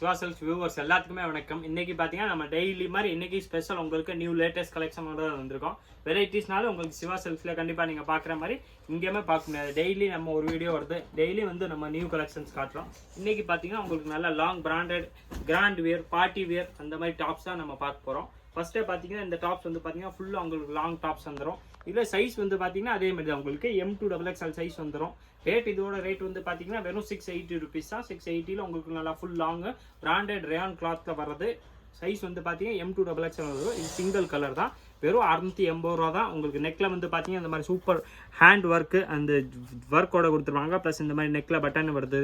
Siva cells viewers எல்லாத்துக்குமே வணக்கம். இன்னைக்கு பார்த்தீங்கன்னா நம்ம டெய்லி மாதிரி இன்னைக்கு ஸ்பெஷல் உங்களுக்கு நியூ லேட்டஸ்ட் கலெக்ஷனோட வந்திருக்கோம். வெரைட்டிஸ்னாலும் உங்களுக்கு சிவா செல்ஸ்ல கண்டிப்பாக நீங்கள் பார்க்குற மாதிரி இங்கேயுமே பார்க்க முடியாது. டெய்லி நம்ம ஒரு வீடியோ வருது, டெய்லி வந்து நம்ம நியூ கலெக்ஷன்ஸ் காட்டுறோம். இன்னைக்கு பார்த்தீங்கன்னா உங்களுக்கு நல்ல long branded grand wear party wear அந்த மாதிரி டாப்ஸ் தான் நம்ம பார்க்க போகிறோம். ஃபர்ஸ்ட்டே பார்த்தீங்கன்னா இந்த டாப்ஸ் வந்து பார்த்தீங்கன்னா ஃபுல்லாக உங்களுக்கு லாங் டாப்ஸ் வந்துடும். இதில் சைஸ் வந்து பார்த்தீங்கன்னா அதே மாதிரி தான் உங்களுக்கு M2XXL சைஸ் வந்துடும். இதோட ரேட் வந்து பார்த்தீங்கன்னா வெறும் 680 ருபீஸ் தான். 680ல் உங்களுக்கு நல்லா ஃபுல் லாங் பிராண்டட் ரேயான் கிளாத்தில் வர்றது. சைஸ் வந்து பார்த்தீங்கன்னா M2XXL வரும். இது சிங்கிள் கலர் தான், வெறும் 680 ரூபா தான். உங்களுக்கு நெக்கில் வந்து பார்த்தீங்கன்னா இந்த மாதிரி சூப்பர் ஹேண்ட் ஒர்க்கு அந்த ஒர்க்கோட கொடுத்துருவாங்க. ப்ளஸ் இந்த மாதிரி நெக்கில் பட்டன் வருது,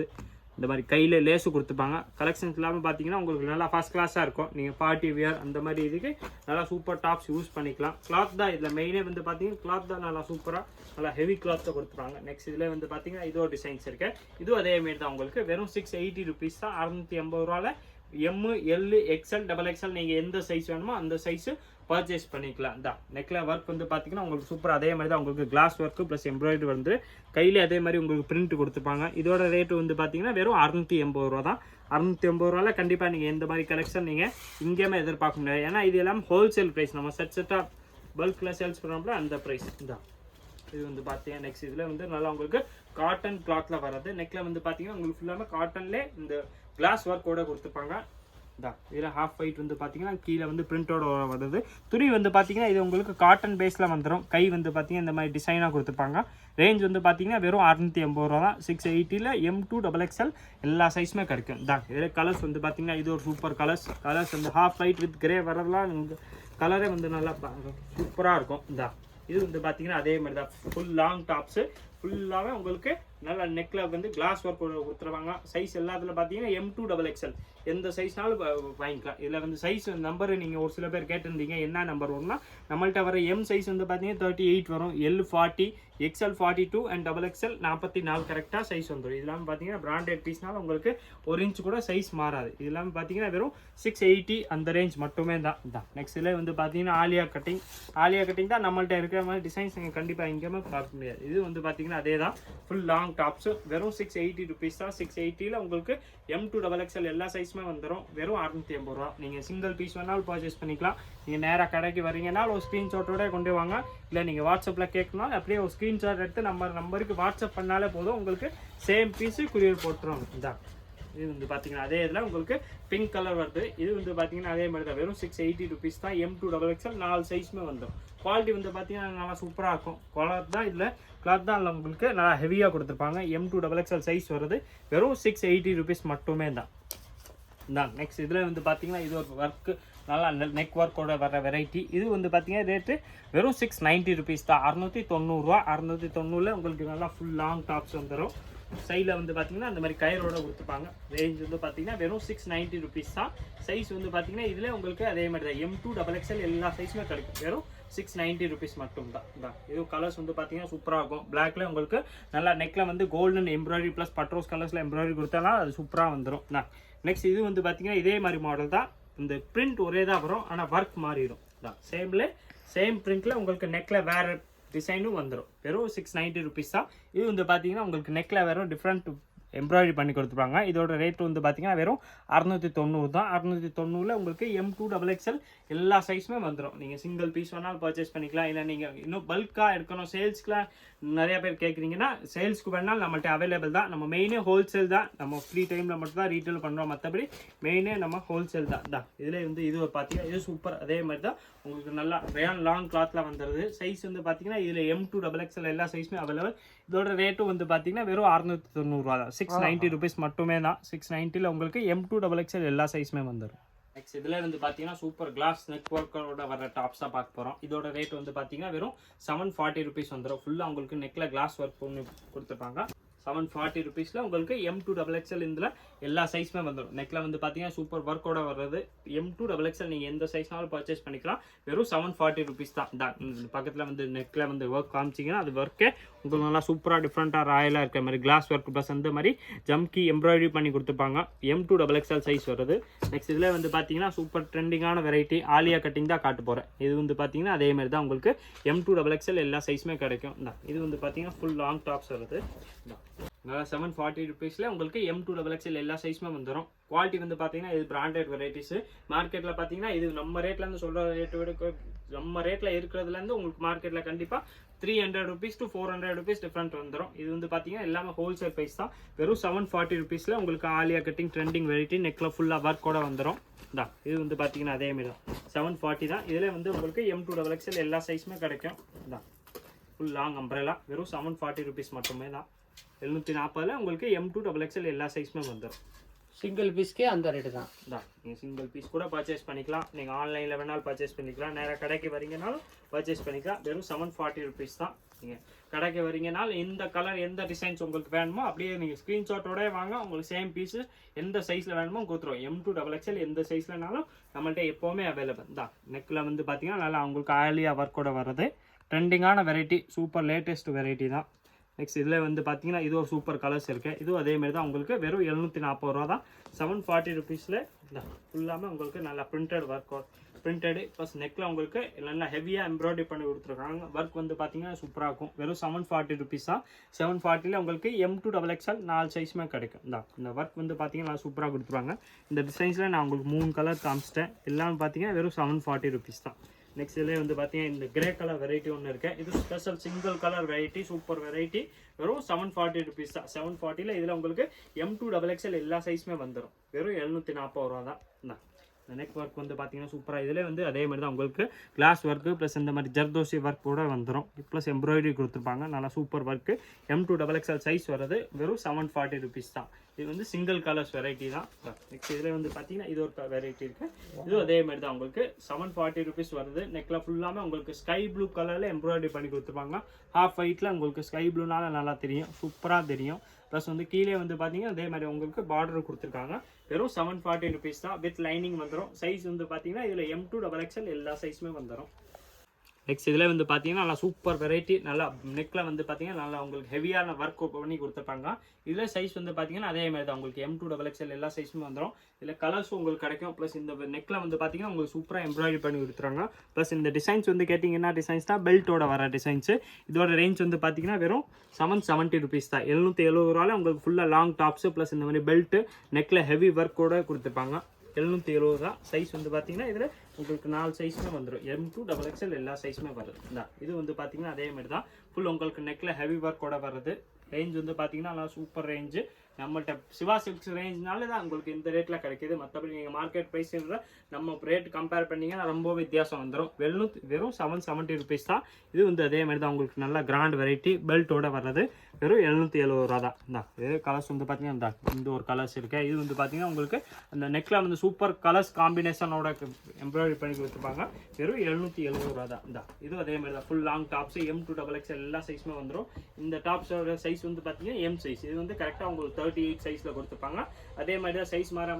இந்த மாதிரி கையில் லேஸு கொடுத்துப்பாங்க. கலெக்ஷன்ஸ் இல்லாமல் பார்த்தீங்கன்னா உங்களுக்கு நல்லா ஃபர்ஸ்ட் கிளாஸாக இருக்கும். நீங்கள் பார்ட்டி வியர் அந்த மாதிரி இதுக்கு நல்லா சூப்பர் டாப்ஸ் யூஸ் பண்ணிக்கலாம். கிளாத் தான் இதில் மெயினே வந்து பார்த்தீங்கன்னா கிளாத் தான் நல்லா சூப்பராக நல்லா ஹெவி கிளாத்தை கொடுத்துருவாங்க. நெக்ஸ்ட் இதில் வந்து பார்த்தீங்கன்னா இதோ டிசைன்ஸ் இருக்கு. இதுவும் அதே மாரி தான் உங்களுக்கு வெறும் 680 ருபீஸ் தான். 680 ரூபாவில் ML XL XXL நீங்கள் எந்த சைஸ் வேணுமோ அந்த சைஸு பர்ச்சேஸ் பண்ணிக்கலாம். தான் நெக்கில் ஒர்க் வந்து பார்த்தீங்கன்னா உங்களுக்கு சூப்பர் அதே மாதிரி தான் உங்களுக்கு கிளாஸ் ஒர்க்கு ப்ளஸ் எம்ப்ராய்டரி வந்து கையிலே அதே மாதிரி உங்களுக்கு பிரிண்ட் கொடுத்துப்பாங்க. இதோட ரேட்டு வந்து பார்த்தீங்கன்னா வெறும் 680 ரூபா தான். 680 ரூபாவில் கண்டிப்பாக நீங்கள் எந்த மாதிரி கலெக்ஷன் நீங்கள் இங்கேயுமே எதிர்பார்க்க முடியாது. ஏன்னா இது எல்லாம் ஹோல்சேல் ப்ரைஸ், நம்ம செட்டாக பல்கில் சேல்ஸ் பண்ணுறோம்ல அந்த ப்ரைஸ் தான். இது வந்து பார்த்தீங்கன்னா நெக்ஸ்ட் இதில் வந்து நல்லா உங்களுக்கு காட்டன் கிளாத்தில் வர்றது. நெக்கில் வந்து பார்த்தீங்கன்னா உங்களுக்கு ஃபுல்லாக காட்டன்லேயே இந்த கிளாஸ் ஒர்க்கோட கொடுத்துப்பாங்க. தான் இதில் ஹாஃப் ஒயிட் வந்து பார்த்தீங்கன்னா கீழே வந்து பிரிண்டோட வருது. துணி வந்து பார்த்தீங்கன்னா இது உங்களுக்கு காட்டன் பேஸில் வந்துடும். கை வந்து பார்த்தீங்கன்னா இந்த மாதிரி டிசைனாக கொடுத்துருப்பாங்க. ரேஞ்ச் வந்து பார்த்தீங்கன்னா வெறும் 680 ரூபா தான். 680ல் M2XXL எல்லா சைஸுமே கிடைக்கும். தான் இதில் கலர்ஸ் வந்து பார்த்தீங்கன்னா இது ஒரு சூப்பர் கலர்ஸ் வந்து ஹாஃப் ஒயிட் வித் கிரே வரலாம். கலரே வந்து நல்லா சூப்பராக இருக்கும். தான் இது வந்து பார்த்தீங்கன்னா அதே மாதிரி தான் ஃபுல் லாங் டாப்ஸு ஃபுல்லாகவே உங்களுக்கு நல்லா நெக்கில் வந்து கிளாஸ் ஒர்க் கொடுத்துருவாங்க. சைஸ் எல்லாத்துல பார்த்தீங்கன்னா M2XXL எந்த சைஸ்னாலும் வாங்கிக்கலாம். இதில் வந்து சைஸ் நம்பர் நீங்கள் ஒரு சில பேர் கேட்டிருந்தீங்க என்ன நம்பர் வரும்னா, நம்மள்கிட்ட வர எம் சைஸ் வந்து பார்த்தீங்கன்னா 38 வரும், L 40, XL 42 அண்ட் XXL 44 கரெக்டாக சைஸ் வந்துடும். இது இல்லாமல் பார்த்தீங்கன்னா பிராண்டட் பீஸ்னால உங்களுக்கு 1 இன்ச் கூட சைஸ் மாறாது. இது இல்லாமல் பார்த்தீங்கன்னா வெறும் 680 அந்த ரேஞ்ச் மட்டுமே தான். நெக்ஸ்ட் இதில் வந்து பார்த்தீங்கன்னா ஆலியா கட்டிங் தான் நம்மள்கிட்ட இருக்கிற மாதிரி டிசைன்ஸ் நீங்கள் கண்டிப்பாக எங்கேயுமே பார்க்க முடியாது. இது வந்து பார்த்தீங்கன்னா அதே தான் ஃபுல் லாங் டாப்ஸு வெறும் 680 ருபீஸ் தான். 680ல் உங்களுக்கு M2XXL எல்லா சைஸுமே வந்துடும். வெறும் 680 ரூபா. நீங்கள் சிங்கிள் பீஸ் வேணாலும் பர்ச்சேஸ் பண்ணிக்கலாம். நீங்கள் நேராக கடைக்கு வரீங்கன்னா ஒரு ஸ்க்ரீன்ஷாட்டோட கொண்டு வாங்க. இல்லை நீங்கள் வாட்ஸ்அப்பில் கேட்கணும், அப்படியே ஒரு ஸ்க்ரீன்ஷாட் எடுத்து நம்பருக்கு வாட்ஸ்அப் பண்ணாலே போதும், உங்களுக்கு சேம் பீஸு குரியர் போட்டுருவாங்க. இதான் இது வந்து பார்த்தீங்கன்னா அதே இதில் உங்களுக்கு பிங்க் கலர் வருது. இது வந்து பார்த்தீங்கன்னா அதே மாதிரி தான் வெறும் 680 ருபீஸ் தான். M2XXL 4 சைஸுமே வந்துடும். குவாலிட்டி வந்து பார்த்தீங்கன்னா நல்லா சூப்பராக இருக்கும். கிளாத் தான் இல்லை உங்களுக்கு நல்லா ஹெவியாக கொடுத்துருப்பாங்க. M2XXL சைஸ் வருது. வெறும் 680 ருபீஸ் மட்டுமே தான். நெக்ஸ்ட் இதில் வந்து பார்த்தீங்கன்னா இது ஒரு ஒர்க்கு நல்லா நெக் ஒர்க்கோட வர வெரைட்டி. இது வந்து பார்த்தீங்கன்னா ரேட்டு வெறும் 690 ருபீஸ் தான். 690 ரூபா. 690ல் உங்களுக்கு நல்லா ஃபுல் லாங் டாப்ஸ் வந்துடும். சைடில் வந்து பார்த்தீங்கன்னா அந்த மாதிரி கயரோட கொடுத்துப்பாங்க. ரேஞ்ச் வந்து பார்த்தீங்கன்னா வெறும் 690 ருபீஸ் தான். சைஸ் வந்து பார்த்தீங்கன்னா இதில் உங்களுக்கு அதே மாதிரி தான் M2XXL எல்லா சைஸுமே கிடைக்கும். வெறும் 690 ருபீஸ் மட்டும் தான். இது கலர்ஸ் வந்து பார்த்தீங்கன்னா சூப்பராக இருக்கும். பிளாக்ல உங்களுக்கு நல்லா நெக்கில் வந்து கோல்டன் எம்ப்ராய்டரி ப்ளஸ் பட்ரோஸ் கலர்ஸில் எம்ப்ராய்டரி கொடுத்தாலும் அது சூப்பராக வந்துடும். நெக்ஸ்ட் இது வந்து பார்த்தீங்கன்னா இதே மாதிரி மாடல் தான். இந்த பிரிண்ட் ஒரே தான் வரும், ஆனால் ஒர்க் மாறிடும். சேம் பிரிண்ட்டில் உங்களுக்கு நெக்கில் வேறு டிசைனும் வந்துடும். வெறும் 690 ருபீஸ் தான். இது வந்து பார்த்தீங்கன்னா உங்களுக்கு நெக்கில் வெறும் டிஃப்ரெண்ட் எம்ப்ராய்டரி பண்ணி கொடுத்துருப்பாங்க. இதோட ரேட் வந்து பார்த்தீங்கன்னா வெறும் 690 தான். 690ல் உங்களுக்கு M2XXL எல்லா சைஸுமே வந்துடும். நீங்கள் சிங்கிள் பீஸ் வேணாலும் பர்ச்சேஸ் பண்ணிக்கலாம். இல்லை நீங்கள் இன்னும் பல்காக எடுக்கணும், சேல்ஸ்க்குலாம் நிறையா பேர் கேட்குறீங்கன்னா சேல்ஸ்க்கு வேணாலும் நம்மள்ட்ட அவைலபிள் தான். நம்ம மெயினே ஹோல்சேல் தான். நம்ம ஃப்ரீ டைமில் மட்டும் தான் ரீட்டெயில் பண்ணுறோம். மற்றபடி மெயினே நம்ம ஹோல்சேல் தான். இதில் வந்து இது பார்த்தீங்கன்னா இது சூப்பர் அதே மாதிரி தான் உங்களுக்கு நல்லா ரேயான் லாங் கிளாத்தில் வந்துடுது. சைஸ் வந்து பார்த்தீங்கன்னா இதில் M2XXL எல்லா சைஸுமே அவைலபிள். இதோட ரேட்டும் வந்து பார்த்தீங்கன்னா வெறும் 690 ரூபா தான். 690 ருபீஸ் மட்டுமே தான். 690ல் உங்களுக்கு M2XXL எல்லா சைஸுமே வந்துடும். நெக்ஸ்ட் இதில் வந்து பார்த்தீங்கன்னா சூப்பர் கிளாஸ் நெக் ஒர்க்கோட வர டாப்ஸாக பார்க்க போகிறோம். இதோட ரேட் வந்து பார்த்தீங்கன்னா வெறும் 740 ருபீஸ் வந்துடும். ஃபுல்லாக உங்களுக்கு நெக்கில் கிளாஸ் ஒர்க் பண்ணி கொடுத்துருப்பாங்க. 740 ருபீஸில் உங்களுக்கு M2XXL இதில் எல்லா சைஸுமே வந்துடும். நெக்கில் வந்து பார்த்தீங்கன்னா சூப்பர் ஒர்க்கோட வர்றது. M2XXL நீங்கள் எந்த சைஸ்னாலும் பர்ச்சேஸ் பண்ணிக்கலாம். வெறும் 740 ருபீஸ் தான். பக்கத்தில் வந்து நெக்கில் வந்து ஒர்க் காமிச்சிங்கன்னா அது ஒர்க்கே உங்களுக்கு நல்லா சூப்பராக டிஃப்ரெண்ட்டாக ராயலாக இருக்கிற மாதிரி கிளாஸ் ஒர்க் ப்ளஸ் அந்த மாதிரி ஜம்கி எம்ப்ராய்டரி பண்ணி கொடுத்துருப்பாங்க. M2XXL சைஸ் வருது. நெக்ஸ்ட் இதில் வந்து பார்த்தீங்கன்னா சூப்பர் ட்ரெண்டிங்கான வெரைட்டி ஆலியா கட்டிங் தான் காட்ட போகிறேன். இது வந்து பார்த்தீங்கன்னா அதே மாதிரி தான் உங்களுக்கு M2XXL எல்லா சைஸுமே கிடைக்கும். இது வந்து பார்த்தீங்கன்னா ஃபுல் லாங் டாப்ஸ் வருது. 740 ருபீஸில் உங்களுக்கு M2XXL எல்லா சைஸுமே வந்துடும். குவாலிட்டி வந்து பார்த்தீங்கன்னா இது பிராண்டட் வெரைட்டிஸு. மார்க்கெட்டில் பார்த்தீங்கன்னா இது நம்ம ரேட்லேருந்து சொல்கிற ரேட்டை விட நம்ம ரேட்டில் இருக்கிறதுலேருந்து உங்களுக்கு மார்க்கெட்டில் கண்டிப்பாக 300 rupees to 400 rupees டிஃப்ரெண்ட் வந்துடும். இது வந்து பார்த்தீங்கன்னா எல்லாமே ஹோல்சேல் ப்ரைஸ் தான். வெறும் 740 ருபீஸில் உங்களுக்கு ஆலியா கட்டிங் ட்ரெண்டிங் வெரைட்டி நெக்கில் ஃபுல்லாக ஒர்க்கோட வந்துடும். தான் இது வந்து பார்த்தீங்கன்னா அதேமாரி தான் 740 தான். இதில் வந்து உங்களுக்கு M2XXL எல்லா சைஸுமே கிடைக்கும். தான் ஃபுல் லாங் அம்ப்ரெல்லா வெறும் 740 ருபீஸ் மட்டுமே தான். 740 உங்களுக்கு M2XXL எல்லா சைஸுமே வந்துடும். சிங்கிள் பீஸ்க்கே அந்த ரேட்டு தான். நீங்கள் சிங்கிள் பீஸ் கூட பர்ச்சேஸ் பண்ணிக்கலாம். நீங்கள் ஆன்லைனில் வேணாலும் பர்ச்சேஸ் பண்ணிக்கலாம். நேராக கடைக்கு வரீங்கனாலும் பர்ச்சேஸ் பண்ணிக்கலாம். வெறும் 740 ருபீஸ் தான். நீங்கள் கடைக்கு வரீங்கனாலும் இந்த கலர் எந்த டிசைன்ஸ் உங்களுக்கு வேணுமோ அப்படியே நீங்கள் ஸ்க்ரீன்ஷாட்டோடய வாங்க. உங்களுக்கு சேம் பீஸு எந்த சைஸில் வேணுமோ கொடுத்துருவோம். M2XXL எந்த சைஸ்லனாலும் நம்மள்ட்ட எப்போவுமே அவைலபிள் தான். நெக்கில் வந்து பார்த்தீங்கன்னா நல்லா உங்களுக்கு ஆலியா ஒர்க்கோட வர்றது ட்ரெண்டிங்கான வெரைட்டி, சூப்பர் லேட்டஸ்ட் வெரைட்டி தான். நெக்ஸ்ட் இதில் வந்து பார்த்தீங்கன்னா இது ஒரு சூப்பர் கலர்ஸ் இருக்குது. இதுவும் அதேமாரி தான் உங்களுக்கு வெறும் 740 ரூபா தான். 740 ருபீஸில் ஃபுல்லாமல் உங்களுக்கு நல்லா பிரிண்டட் ஒர்க், பிரிண்டடு ப்ளஸ் நெக்கில் உங்களுக்கு நல்லா ஹெவியாக எம்ப்ராய்டரி பண்ணி கொடுத்துருக்காங்க. ஒர்க் வந்து பார்த்தீங்கன்னா சூப்பராக இருக்கும். வெறும் 740 ருபீஸ் தான். 740 உங்களுக்கு M2XXL 4 சைஸுமே கிடைக்கும். இந்த ஒர்க் வந்து பார்த்தீங்கன்னா சூப்பராக கொடுத்துருவாங்க. இந்த டிசைன்ஸில் நான் உங்களுக்கு 3 கலர் காமிச்சிட்டேன். எல்லாமே பார்த்தீங்கன்னா வெறும் 740 ருபீஸ் தான். நெக்ஸ்ட் இதில் வந்து பார்த்தீங்கன்னா இந்த கிரே கலர் வெரைட்டி ஒன்று இருக்குது. இது special single colour variety, super variety. வெறும் 740 ருபீஸ் தான். 740 இதில் உங்களுக்கு M2XXL எல்லா சைஸுமே வந்துடும். வெறும் 740 ரூபா தான். இந்த நெக் ஒர்க் வந்து பார்த்தீங்கன்னா சூப்பராக. இதில் வந்து அதே மாதிரி தான் உங்களுக்கு கிளாஸ் ஒர்க்கு ப்ளஸ் இந்த மாதிரி ஜர்தோசி ஒர்க் கூட வந்துடும். ப்ளஸ் எம்ப்ராய்டரி கொடுத்துருப்பாங்க. நல்லா சூப்பர் ஒர்க்கு. M2XXL சைஸ் வர்றது வெறும் 740 ருபீஸ் தான். இது வந்து சிங்கிள் கலர்ஸ் வெரைட்டி தான். நெக்ஸ்ட் இதில் வந்து பார்த்தீங்கன்னா இது ஒரு வெரைட்டி இருக்குது. இதுவும் அதே மாதிரி தான் உங்களுக்கு 740 ருபீஸ் வருது. நெக்கில் ஃபுல்லாமல் உங்களுக்கு ஸ்கை ப்ளூ கலரில் எம்ப்ராய்டரி பண்ணி கொடுத்துருப்பாங்க. ஹாஃப் ஒயிட்டில் உங்களுக்கு ஸ்கை ப்ளூனால நல்லா தெரியும், சூப்பராக தெரியும். ப்ளஸ் வந்து கீழே வந்து பார்த்தீங்கன்னா அதே மாதிரி உங்களுக்கு பார்டர் கொடுத்துருக்காங்க. வெறும் 740 ருபீஸ் தான். வித் லைனிங் வந்துடும். சைஸ் வந்து பார்த்தீங்கன்னா இதில் M2XXL எல்லா சைஸுமே வந்துடும். நெக்ஸ்ட் இதில் வந்து பார்த்தீங்கன்னா நல்லா சூப்பர் வெரைட்டி. நல்லா நெக்கில் வந்து பார்த்தீங்கன்னா நல்லா உங்களுக்கு ஹெவியான ஒர்க் பண்ணி கொடுத்துருப்பாங்க. இதில் சைஸ் வந்து பார்த்தீங்கன்னா அதே மாதிரி தான் உங்களுக்கு M2XXL எல்லா சைஸுமே வந்துடும். இதில் கலர்ஸும் உங்களுக்கு கிடைக்கும். ப்ளஸ் இந்த நெக்கில் வந்து பார்த்தீங்கன்னா உங்களுக்கு சூப்பராக எம்ப்ராய்டரி பண்ணி கொடுத்துருவாங்க. ப்ளஸ் இந்த டிசைன்ஸ் வந்து கேட்டிங்கன்னா டிசைன்ஸ் தான் பெல்ட்டோட வர டிசைன்ஸு. இதோட ரேஞ்ச் வந்து பார்த்தீங்கன்னா வெறும் 770 ருபீஸ் தான். 770 ரூபாயில் உங்களுக்கு ஃபுல்லாக லாங் டாப்ஸு ப்ளஸ் இந்த மாதிரி பெல்ட்டு நெக்கில் ஹெவி ஒர்க்கோட கொடுத்துருப்பாங்க. 770 தான். சைஸ் வந்து பார்த்தீங்கன்னா இதில் உங்களுக்கு 4 சைஸுமே வந்துடும். M2XXL எல்லா சைஸுமே வருது. இது வந்து பார்த்தீங்கன்னா அதே மாதிரி தான். ஃபுல் உங்களுக்கு நெக்கில் ஹெவி ஒர்க்கோட வருது. ரேஞ்ச் வந்து பார்த்தீங்கன்னா நல்லா சூப்பர் ரேஞ்சு. நம்மள்கிட்ட சிவா சில்க்ஸ் ரேஞ்ச்னால தான் உங்களுக்கு இந்த ரேட்டில் கிடைக்கிது. மற்றபடி நீங்கள் மார்க்கெட் ப்ரைஸ்ன்ற நம்ம ரேட் கம்பேர் பண்ணிங்கன்னா ரொம்ப வித்தியாசம் வந்துடும். வெறும் 770 ருபீஸ் தான். இது வந்து அதே மாதிரி தான் உங்களுக்கு நல்லா கிராண்ட் வெரைட்டி பெல்ட்டோட வர்றது. வெறும் 770 ரூபா தான். இது கலர்ஸ் வந்து பார்த்தீங்கன்னா இந்த ஒரு கலர்ஸ் இருக்குது. இது வந்து பார்த்தீங்கன்னா உங்களுக்கு அந்த நெக்கில் வந்து சூப்பர் கலர்ஸ் காம்பினேஷனோட எம்ப்ராய்டரி பண்ணி கொடுத்துருப்பாங்க. வெறும் 770 ரூபா தான். இது அதே மாதிரி தான். ஃபுல் லாங் டாப்ஸ் M2XXL எல்லா சைஸுமே வந்துடும். இந்த டாப்ஸோட சைஸ் வந்து பார்த்தீங்கன்னா M சைஸ். இது வந்து கரெக்டாக உங்களுக்கு 38 சைஸில் கொடுத்துருப்பாங்க. அதே மாதிரி தான் சைஸ் மாற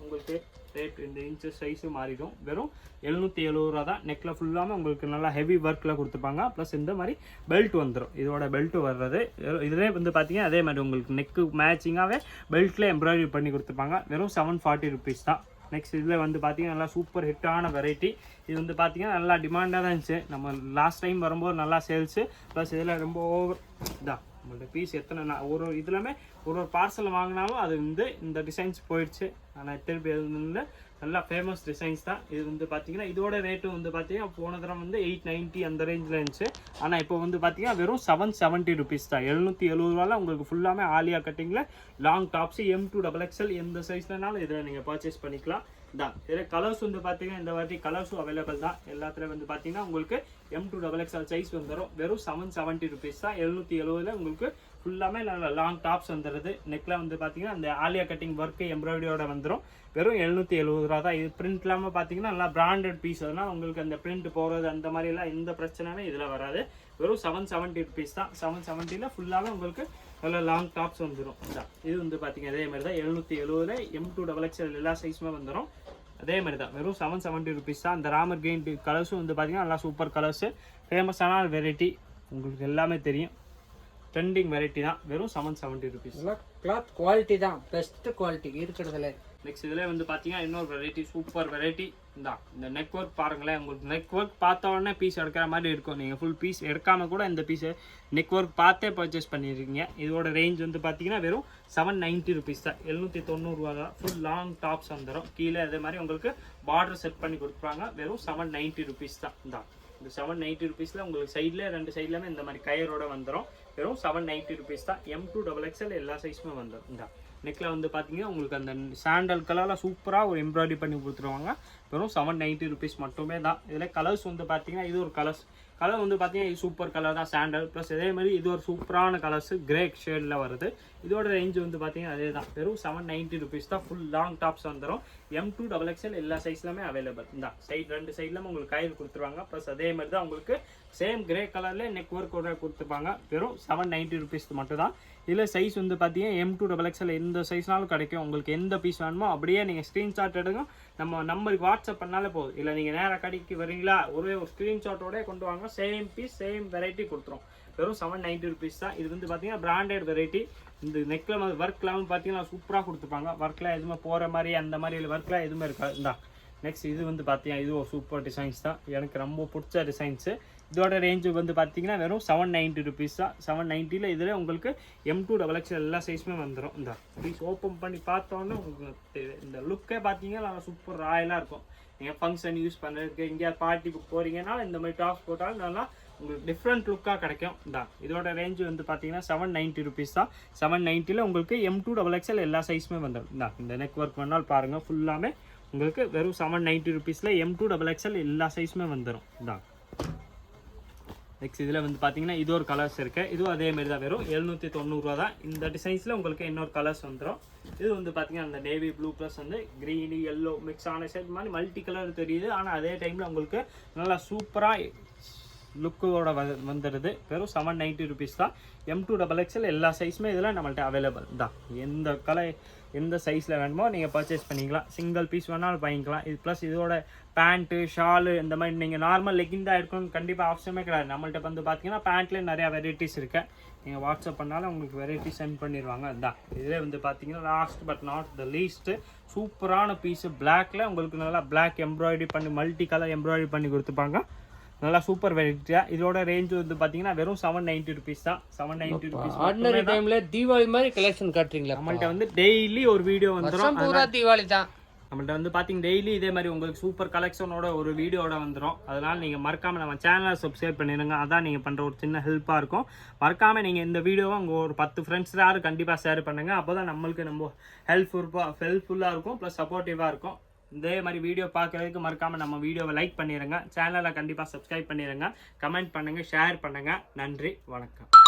உங்களுக்கு ரேட் இந்த இன்ச்சஸ் சைஸும் மாறிடும். வெறும் 770 ரூபா தான். நெக்கில் ஃபுல்லாமல் உங்களுக்கு நல்லா ஹெவி ஒர்க்கில் கொடுத்துருப்பாங்க. ப்ளஸ் இந்த மாதிரி பெல்ட் வந்துடும். இதோட பெல்ட் வர்றது இதிலே வந்து பார்த்தீங்கன்னா அதே மாதிரி உங்களுக்கு நெக்கு மேட்சிங்காகவே பெல்ட்டில் எம்ப்ராய்டரி பண்ணி கொடுத்துருப்பாங்க. வெறும் 740 ருபீஸ் தான். நெக்ஸ்ட் இதில் வந்து பார்த்தீங்கன்னா நல்லா சூப்பர் ஹிட்டான வெரைட்டி. இது வந்து பார்த்தீங்கன்னா நல்லா டிமாண்டாக தான் இருந்துச்சு. நம்ம லாஸ்ட் டைம் வரும்போது நல்லா சேல்ஸு. ப்ளஸ் இதில் ரொம்ப ஓவர் தான். நம்மள்ட்ட பீஸ் எத்தனை ஒரு இதுலாமே ஒரு பார்சல் வாங்கினாலும் அது வந்து இந்த டிசைன்ஸ் போயிடுச்சு. ஆனால் திருப்பி அது வந்து நல்லா ஃபேமஸ் டிசைன்ஸ் தான். இது வந்து பார்த்தீங்கன்னா இதோட ரேட்டு வந்து பார்த்தீங்கன்னா போன தரம் வந்து 890 அந்த ரேஞ்சில் இருந்துச்சு. ஆனால் இப்போ வந்து பார்த்தீங்கன்னா வெறும் 770 ருபீஸ் தான். 770 ரூபாயில் உங்களுக்கு ஃபுல்லாமே ஆலியா கட்டிங்கில் லாங் டாப்ஸு M2XXL எந்த சைஸ்லனாலும் இதில் நீங்கள் பர்ச்சேஸ் பண்ணிக்கலாம். இதில் கலர்ஸ் வந்து பார்த்தீங்கன்னா இந்த வாட்டி கலர்ஸும் அவைலபிள் தான். எல்லாத்துலேயும் வந்து பார்த்தீங்கன்னா உங்களுக்கு M2XXL சைஸ் வந்துடும். வெறும் 770 ருபீஸ் தான். 770 உங்களுக்கு ஃபுல்லாமே நல்லா லாங் டாப்ஸ் வந்துடுது. நெக்கில் வந்து பார்த்தீங்கன்னா அந்த ஆலியா கட்டிங் ஒர்க்கு எம்ப்ராய்டரியோட வந்துடும். வெறும் 770 ரூபா தான். இது பிரிண்ட் இல்லாமல் பார்த்தீங்கன்னா நல்லா பிராண்டட் பீஸ். அதனால் உங்களுக்கு அந்த பிரிண்ட் போகிறது அந்த மாதிரிலாம் எந்த பிரச்சனையுமே இதில் வராது. வெறும் 770 ருபீஸ் தான். 770 ஃபுல்லாகவே உங்களுக்கு நல்லா லாங் டாப்ஸ் வந்துடும். இது வந்து பார்த்தீங்கன்னா அதே மாதிரி தான். 770 M2XXL எல்லா சைஸுமே வந்துடும். அதே மாதிரி தான். வெறும் 770 ருபீஸ் தான். அந்த ராமர் கெயின் கலர்ஸும் வந்து பார்த்தீங்கன்னா நல்லா சூப்பர் கலர்ஸு, ஃபேமஸான வெரைட்டி, உங்களுக்கு எல்லாமே தெரியும். ட்ரெண்டிங் வெரைட்டி தான். வெறும் 770 ருபீஸ். கிளாத் குவாலிட்டி தான் பெஸ்ட் குவாலிட்டி இருக்கிறதுல. நெக்ஸ்ட் இதில் வந்து பார்த்தீங்கன்னா இன்னொரு வெரைட்டி, சூப்பர் வெரைட்டி. இந்த நெக் ஒர்க் பாருங்களேன். உங்களுக்கு நெக் ஒர்க் பார்த்த உடனே பீஸ் எடுக்கிற மாதிரி இருக்கும். நீங்கள் ஃபுல் பீஸ் எடுக்காமல் கூட இந்த பீஸை நெக் ஒர்க் பார்த்தே பர்ச்சேஸ் பண்ணியிருக்கீங்க. இதோட ரேஞ்ச் வந்து பார்த்தீங்கன்னா வெறும் 790 ருபீஸ் தான். 790 ரூபா தான். ஃபுல் லாங் டாப்ஸ் வந்துடும். கீழே அதே மாதிரி உங்களுக்கு பார்டர் செட் பண்ணி கொடுத்துருவாங்க. வெறும் 790 ருபீஸ் தான். இந்த 790 ருபீஸில் உங்களுக்கு சைடில் 2 சைட்லையுமே இந்த மாதிரி கயரோட வந்துடும். வெறும் 790 ருபீஸ் தான். M2 XXL எல்லா சைஸுமே வந்துடும். நெக்கில் வந்து பார்த்தீங்கன்னா உங்களுக்கு அந்த சாண்டல் கலரில் சூப்பராக ஒரு எம்ப்ராய்டரி பண்ணி கொடுத்துருவாங்க. வெறும் 790 ருபீஸ் மட்டுமே தான். இதில் கலர்ஸ் வந்து பார்த்தீங்கன்னா இது ஒரு கலர் வந்து பார்த்தீங்கன்னா இது சூப்பர் கலர் தான், சாண்டல். ப்ளஸ் இதே மாதிரி இது ஒரு சூப்பரான கலர்ஸ் கிரே ஷேடில் வருது. இதோட ரேஞ்ச் வந்து பார்த்தீங்கன்னா அதே தான். வெறும் 790 ருபீஸ் தான். ஃபுல் லாங் டாப்ஸ் வந்துடும். M2 XXL எல்லா சைஸ்லையுமே அவைலபிள். சைட் 2 சைட்லையும் உங்களுக்கு கயிறு கொடுத்துருவாங்க. ப்ளஸ் அதே மாதிரி தான் உங்களுக்கு சேம் கிரே கலர்லேயே நெக் ஒர்க்கோட கொடுத்துருப்பாங்க. வெறும் 790 ருபீஸ் மட்டும் தான். இதில் சைஸ் வந்து பார்த்தீங்கன்னா M2 XXL எந்த சைஸ்னாலும் கிடைக்கும். உங்களுக்கு எந்த பீஸ் வேணுமோ அப்படியே நீங்கள் ஸ்க்ரீன்ஷாட் எடுங்க, நம்ம நம்பருக்கு வாட்ஸ்அப் பண்ணாலே போதும். இல்லை நீங்கள் நேராக கடைக்கு வரீங்களா, ஒரே ஒரு ஸ்க்ரீன்ஷாட்டோட கொண்டு வாங்க, சேம் பீஸ் சேம் வெரைட்டி கொடுத்துரும். வெறும் 790 ருபீஸ் தான். இது வந்து பார்த்தீங்கன்னா பிராண்டட் வெரைட்டி. இந்த நெக்கில் ஒர்க்லாம் பார்த்தீங்கன்னா சூப்பராக கொடுத்துருப்பாங்க. ஒர்க்கில் எதுவுமே போகிற மாதிரி அந்த மாதிரி ஒர்க்லாம் எதுவுமே இருக்காது. நெக்ஸ்ட் இது வந்து பார்த்தீங்கன்னா இது ஒரு சூப்பர் டிசைன்ஸ் தான். எனக்கு ரொம்ப பிடிச்ச டிசைன்ஸு. இதோட ரேஞ்சு வந்து பார்த்தீங்கன்னா வெறும் 790 ருபீஸ் தான். 790ல் இதில் உங்களுக்கு M2 XXL எல்லா சைஸுமே வந்துடும். பீஸ் ஓப்பன் பண்ணி பார்த்தோன்னே உங்களுக்கு இந்த லுக்கே பார்த்தீங்கன்னா நல்லா சூப்பர் ராயலாக இருக்கும். நீங்கள் ஃபங்க்ஷன் யூஸ் பண்ணுறதுக்கு எங்கேயாவது பார்ட்டிக்கு போகிறீங்கன்னா இந்த மாதிரி டாப்ஸ் போட்டாலும் நல்லா உங்களுக்கு டிஃப்ரெண்ட் லுக்காக கிடைக்கும். இதோட ரேஞ்சு வந்து பார்த்தீங்கன்னா 790 ருபீஸ் தான். 790ல் உங்களுக்கு M2 XXL எல்லா சைஸுமே வந்துடும். இந்த நெக் ஒர்க் வேணாலும் பாருங்கள், ஃபுல்லாமே உங்களுக்கு வெறும் 790 ருபீஸில் M2 XXL எல்லா சைஸுமே வந்துடும். நெக்ஸ்ட் இதில் வந்து பார்த்தீங்கன்னா இது ஒரு கலர்ஸ் இருக்குது. இதுவும் அதேமாரி தான். வெறும் 790 ரூபா தான். இந்த டிசைன்ஸில் உங்களுக்கு இன்னொரு கலர்ஸ் வந்துடும். இது வந்து பார்த்தீங்கன்னா அந்த நேவி ப்ளூ ப்ளஸ் வந்து க்ரீனு எல்லோ மிக்ஸ் ஆன ஷேட் மாதிரி மல்டி கலர் தெரியுது. ஆனால் அதே டைமில் உங்களுக்கு நல்லா சூப்பராக லுக்கோட வந்துடுது. வெறும் 790 ருபீஸ் தான். M2 XXL எல்லா சைஸுமே இதில் நம்மள்ட்ட அவைலபிள் தான். எந்த கலர் எந்த சைஸில் வேணுமோ நீங்கள் பர்ச்சேஸ் பண்ணிக்கலாம். சிங்கிள் பீஸ் வேணாலும் வாங்கிக்கலாம். இது ப்ளஸ் இதோட பேண்ட்டு ஷாலு இந்த மாதிரி நீங்கள் நார்மல் லெக்கின் தான் எடுக்கணும்னு கண்டிப்பாக ஆப்ஷனே கிடையாது. நம்மள்ட்ட வந்து பார்த்தீங்கன்னா பேண்ட்லேயே நிறையா வெரைட்டிஸ் இருக்குது. நீங்கள் வாட்ஸ்அப் பண்ணாலும் உங்களுக்கு வெரைட்டி சென்ட் பண்ணிடுவாங்க. அதுதான் இதிலே வந்து பார்த்தீங்கன்னா last but not the least சூப்பரான பீஸு பிளாக்ல உங்களுக்கு நல்லா பிளாக் எம்ப்ராய்டரி பண்ணி மல்டி கலர் எம்ப்ராய்டரி பண்ணி கொடுத்துப்பாங்க. நல்லா சூப்பர் வெரைட்டியாக. இதோட ரேஞ்ச் வந்து பார்த்தீங்கன்னா வெறும் 790 ருபீஸ் தான். 790 ருபீஸ். ஆர்டினரி டைமில் தீபாவளி மாதிரி கலெக்ஷன் காட்டுறீங்களா? நம்மள்ட்ட வந்து டெய்லி ஒரு வீடியோ வந்துடும். பூரா தீபாவளி தான். நம்மள்ட்ட வந்து பார்த்தீங்கன்னா டெய்லி இதே மாதிரி உங்களுக்கு சூப்பர் கலெக்ஷனோட ஒரு வீடியோட வந்துடும். அதனால் நீங்கள் மறக்காமல் நம்ம சேனலை சப்ஸ்கிரைப் பண்ணிடுங்க. அதான் நீங்கள் பண்ணுற ஒரு சின்ன ஹெல்ப்பாக இருக்கும். மறக்காமல் நீங்கள் இந்த வீடியோவை உங்கள் ஒரு 10 ஃப்ரெண்ட்ஸ் யாரும் கண்டிப்பாக ஷேர் பண்ணுங்கள். அப்போ தான் நம்மளுக்கு நம்ம ஹெல்ப்ஃபுல்லாக இருக்கும், ப்ளஸ் சப்போர்ட்டிவாக இருக்கும். இதே மாதிரி வீடியோ பார்க்குறதுக்கு மறக்காமல் நம்ம வீடியோவை லைக் பண்ணிடுங்க. சேனலை கண்டிப்பாக சப்ஸ்கிரைப் பண்ணிடுங்க. கமெண்ட் பண்ணுங்கள், ஷேர் பண்ணுங்கள். நன்றி, வணக்கம்.